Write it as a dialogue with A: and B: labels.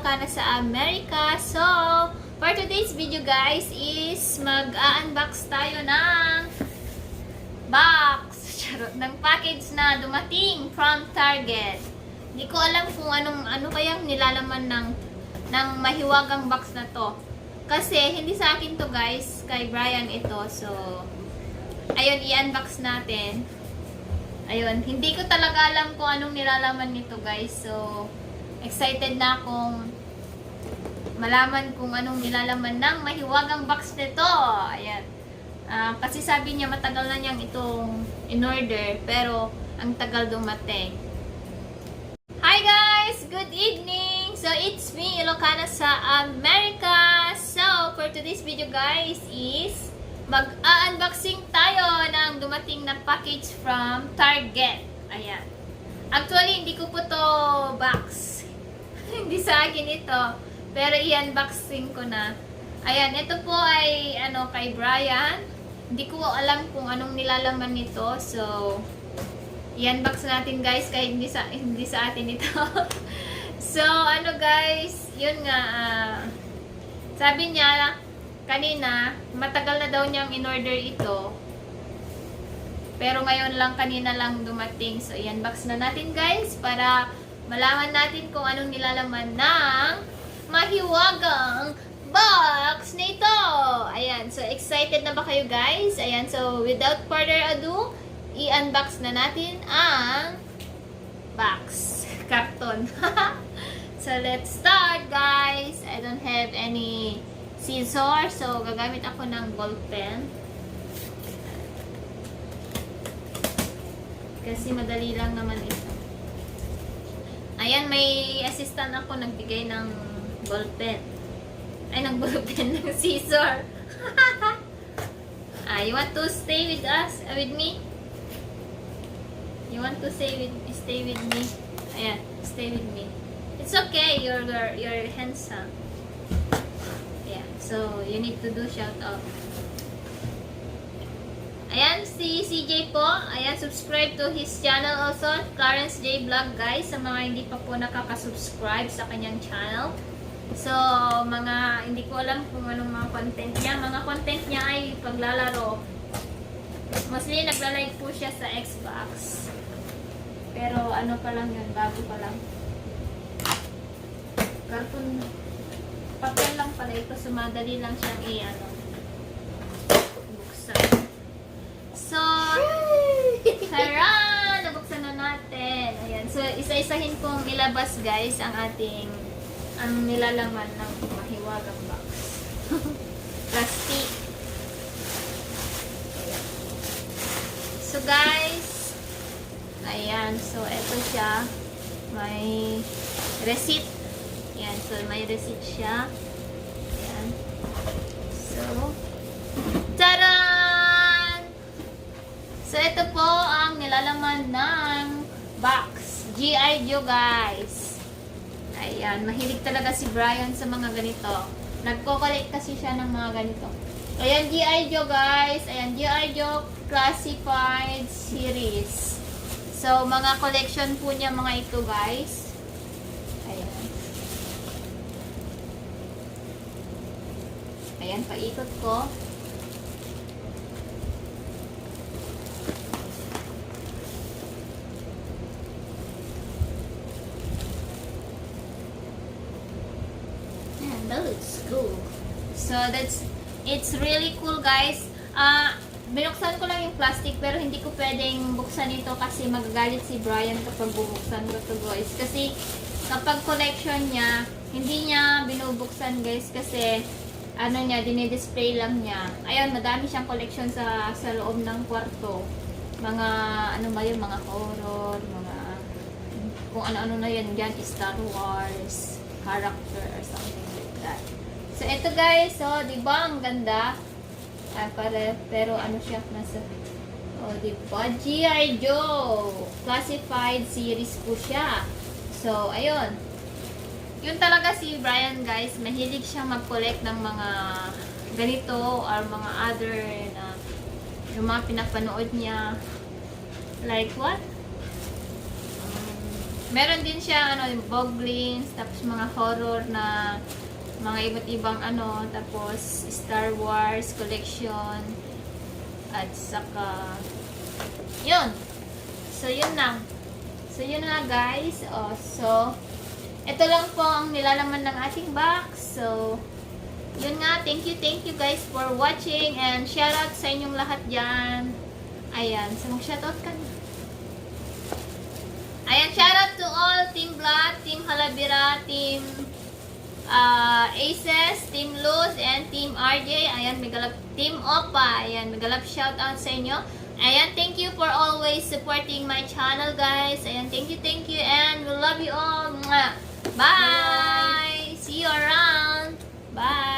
A: Ilocana sa Amerika. So, for today's video guys is mag-unbox tayo ng box, ng package na dumating from Target. Hindi ko alam kung ano kayang nilalaman ng mahiwagang box na to. Kasi hindi sa akin to guys, kay Brian ito. So, ayun, i-unbox natin. Ayun, hindi ko talaga alam kung anong nilalaman nito guys. So, excited na akong malaman kung anong nilalaman ng mahiwagang box nito. Ayan. Kasi sabi niya matagal na niyang itong in-order, pero ang tagal dumating. Hi guys! Good evening! So, it's me, Ilocana sa Amerika. So, for today's video guys is mag-unboxing tayo ng dumating na package from Target. Ayan. Actually, hindi ko po to box. Hindi sa akin ito. Pero i-unboxing ko na. Ayan, ito po ay kay Brian. Hindi ko alam kung anong nilalaman nito. So, i-unbox natin guys kahit hindi sa atin ito. So, guys, yun nga. Sabi niya kanina, matagal na daw niyang in-order ito. Pero ngayon lang, kanina lang dumating. So, i-unbox na natin guys para malaman natin kung anong nilalaman ng mahiwagang box nito. Ayan, so excited na ba kayo guys? Ayan, so without further ado, i-unbox na natin ang box. Karton. So, let's start guys. I don't have any scissors, so gagamit ako ng ball pen. Kasi madali lang naman ito. Ayan, may assistant ako nagbigay ng ball pen. Ay, ng ball pen, ng scissor. You want to stay with us? With me? You want to stay with me? Ayan, stay with me. It's okay, you're handsome. Yeah, so you need to do shout out. Ayan, si CJ po. Ayan, subscribe to his channel also, Clarence J Vlog guys, sa mga hindi pa po nakaka-subscribe sa kanyang channel. So, hindi ko alam kung anong mga content niya. Mga content niya ay paglalaro. Mostly, nagla-live po siya sa Xbox. Pero, pa lang yun, bago pa lang. Cartoon, papel lang pala ito, so madali lang siyang buksan. So, tara! Nabuksan na natin. Ayan, so isa-isahin kong ilabas guys ang nilalaman ng mahiwagang box. Plastic. So guys, ayan, so ito siya. May receipt. Ayan, so may receipt siya. Ayan. So, taran! So, ito po ang nilalaman ng box. G.I. Joe, guys. Ayan, mahilig talaga si Brian sa mga ganito. Nagko-collect kasi siya ng mga ganito. Ayan, G.I. Joe, guys. Ayan, G.I. Joe Classified Series. So, mga collection po niya mga ito, guys. Ayan. Ayan, paikot ko. That looks cool. So, it's really cool guys. Binuksan ko lang yung plastic pero hindi ko pwedeng buksan ito kasi magagalit si Brian kapag bubuksan ko to guys. Kasi kapag collection niya, hindi niya binubuksan guys kasi dinidisplay lang niya. Ayun, madami siyang collection sa loob ng kwarto. Mga, mga horror, mga, kung ano-ano na yan dyan, Star Wars, character, or something like that. So, ito guys, so, diba, ang ganda? Pero siya, nasa, diba, G.I. Joe, classified series po siya. So, ayun. Yun talaga si Brian guys, mahilig siyang mag-collect ng mga ganito or mga other na yung mga pinapanood niya. Like what? Meron din siya, yung Boglins, tapos mga horror na mga iba't ibang tapos Star Wars collection, at saka, yun. So, yun lang. So, yun na guys. So, ito lang po ang nilalaman ng ating box. So, yun nga. Thank you guys for watching. And shoutout sa inyong lahat dyan. Ayan. So, mag-shoutout ka na. Ayan. Shoutout to all. Team Blood, Team Halabira, Team Aces, Team Luz, and Team RJ. Ayan. Team Opa. Ayan. Magalap shoutout sa inyo. Ayan, thank you for always supporting my channel, guys. Ayan, thank you, and we love you all. Mwah. Bye! See you around. Bye!